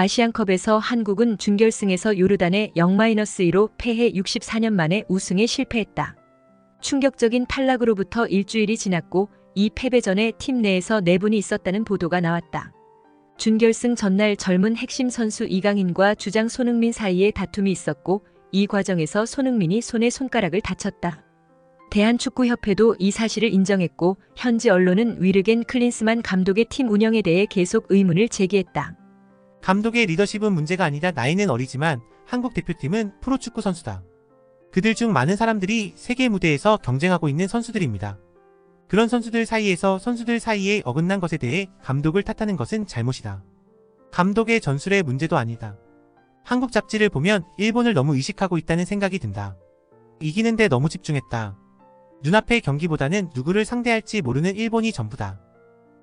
아시안컵에서 한국은 준결승에서 요르단에 0-2로 패해 64년 만에 우승에 실패했다. 충격적인 탈락으로부터 일주일이 지났고 이 패배전에 팀 내에서 내분이 있었다는 보도가 나왔다. 준결승 전날 젊은 핵심 선수 이강인과 주장 손흥민 사이에 다툼이 있었고 이 과정에서 손흥민이 손에 손가락을 다쳤다. 대한축구협회도 이 사실을 인정했고 현지 언론은 위르겐 클린스만 감독의 팀 운영에 대해 계속 의문을 제기했다. 감독의 리더십은 문제가 아니라 나이는 어리지만 한국 대표팀은 프로축구 선수다. 그들 중 많은 사람들이 세계 무대에서 경쟁하고 있는 선수들입니다. 그런 선수들 사이에서 선수들 사이에 어긋난 것에 대해 감독을 탓하는 것은 잘못이다. 감독의 전술의 문제도 아니다. 한국 잡지를 보면 일본을 너무 의식하고 있다는 생각이 든다. 이기는데 너무 집중했다. 눈앞의 경기보다는 누구를 상대할지 모르는 일본이 전부다.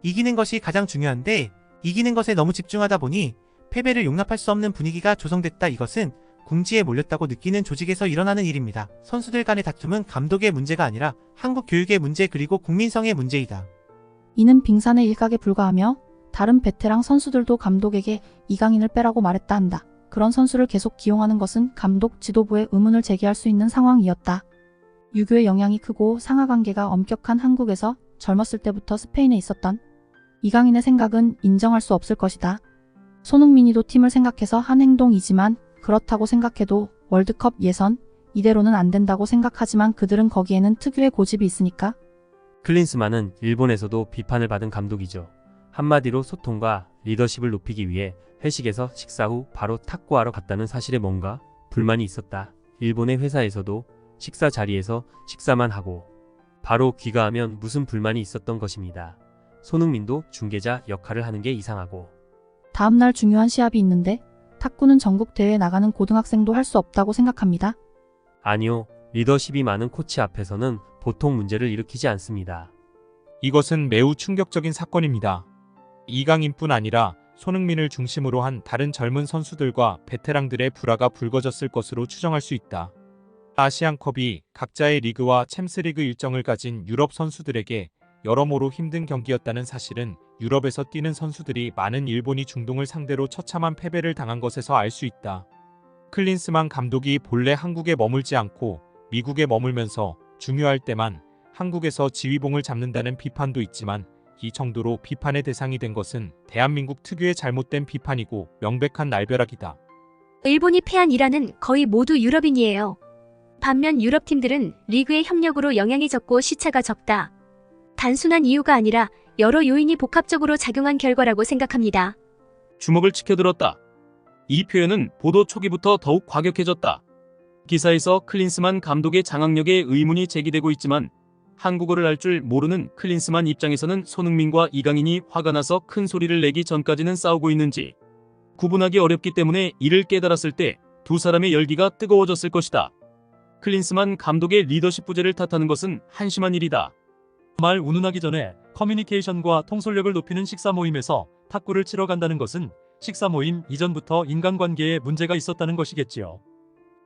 이기는 것이 가장 중요한데 이기는 것에 너무 집중하다 보니 패배를 용납할 수 없는 분위기가 조성됐다. 이것은 궁지에 몰렸다고 느끼는 조직에서 일어나는 일입니다. 선수들 간의 다툼은 감독의 문제가 아니라 한국 교육의 문제 그리고 국민성의 문제이다. 이는 빙산의 일각에 불과하며 다른 베테랑 선수들도 감독에게 이강인을 빼라고 말했다 한다. 그런 선수를 계속 기용하는 것은 감독 지도부에 의문을 제기할 수 있는 상황이었다. 유교의 영향이 크고 상하관계가 엄격한 한국에서 젊었을 때부터 스페인에 있었던 이강인의 생각은 인정할 수 없을 것이다. 손흥민이도 팀을 생각해서 한 행동이지만 그렇다고 생각해도 월드컵 예선 이대로는 안 된다고 생각하지만 그들은 거기에는 특유의 고집이 있으니까. 클린스만은 일본에서도 비판을 받은 감독이죠. 한마디로 소통과 리더십을 높이기 위해 회식에서 식사 후 바로 탁구하러 갔다는 사실에 뭔가 불만이 있었다. 일본의 회사에서도 식사 자리에서 식사만 하고 바로 귀가하면 무슨 불만이 있었던 것입니다. 손흥민도 중계자 역할을 하는 게 이상하고 다음날 중요한 시합이 있는데 탁구는 전국 대회에 나가는 고등학생도 할 수 없다고 생각합니다. 아니요. 리더십이 많은 코치 앞에서는 보통 문제를 일으키지 않습니다. 이것은 매우 충격적인 사건입니다. 이강인뿐 아니라 손흥민을 중심으로 한 다른 젊은 선수들과 베테랑들의 불화가 불거졌을 것으로 추정할 수 있다. 아시안컵이 각자의 리그와 챔스리그 일정을 가진 유럽 선수들에게 여러모로 힘든 경기였다는 사실은 유럽에서 뛰는 선수들이 많은 일본이 중동을 상대로 처참한 패배를 당한 것에서 알 수 있다. 클린스만 감독이 본래 한국에 머물지 않고 미국에 머물면서 중요할 때만 한국에서 지휘봉을 잡는다는 비판도 있지만 이 정도로 비판의 대상이 된 것은 대한민국 특유의 잘못된 비판이고 명백한 날벼락이다. 일본이 패한 이란은 거의 모두 유럽인이에요. 반면 유럽 팀들은 리그의 협력으로 영향이 적고 시차가 적다. 단순한 이유가 아니라 여러 요인이 복합적으로 작용한 결과라고 생각합니다. 주먹을 치켜들었다. 이 표현은 보도 초기부터 더욱 과격해졌다. 기사에서 클린스만 감독의 장악력에 의문이 제기되고 있지만 한국어를 알 줄 모르는 클린스만 입장에서는 손흥민과 이강인이 화가 나서 큰 소리를 내기 전까지는 싸우고 있는지 구분하기 어렵기 때문에 이를 깨달았을 때 두 사람의 열기가 뜨거워졌을 것이다. 클린스만 감독의 리더십 부재를 탓하는 것은 한심한 일이다. 말 운운하기 전에 커뮤니케이션과 통솔력을 높이는 식사 모임에서 탁구를 치러 간다는 것은 식사 모임 이전부터 인간관계에 문제가 있었다는 것이겠지요.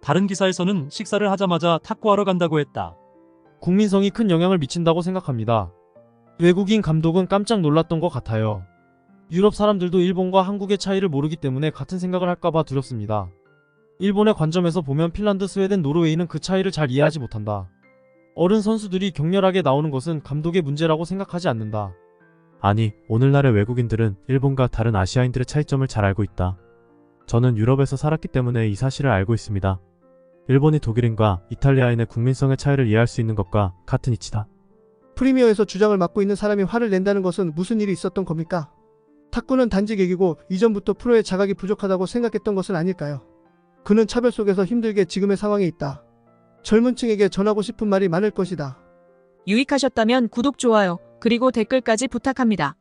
다른 기사에서는 식사를 하자마자 탁구하러 간다고 했다. 국민성이 큰 영향을 미친다고 생각합니다. 외국인 감독은 깜짝 놀랐던 것 같아요. 유럽 사람들도 일본과 한국의 차이를 모르기 때문에 같은 생각을 할까봐 두렵습니다. 일본의 관점에서 보면 핀란드, 스웨덴, 노르웨이는 그 차이를 잘 이해하지 못한다. 어른 선수들이 격렬하게 나오는 것은 감독의 문제라고 생각하지 않는다. 아니, 오늘날의 외국인들은 일본과 다른 아시아인들의 차이점을 잘 알고 있다. 저는 유럽에서 살았기 때문에 이 사실을 알고 있습니다. 일본이 독일인과 이탈리아인의 국민성의 차이를 이해할 수 있는 것과 같은 이치다. 프리미어에서 주장을 맡고 있는 사람이 화를 낸다는 것은 무슨 일이 있었던 겁니까? 탁구는 단지 계기고 이전부터 프로의 자각이 부족하다고 생각했던 것은 아닐까요? 그는 차별 속에서 힘들게 지금의 상황에 있다. 젊은 층에게 전하고 싶은 말이 많을 것이다. 유익하셨다면 구독, 좋아요, 그리고 댓글까지 부탁합니다.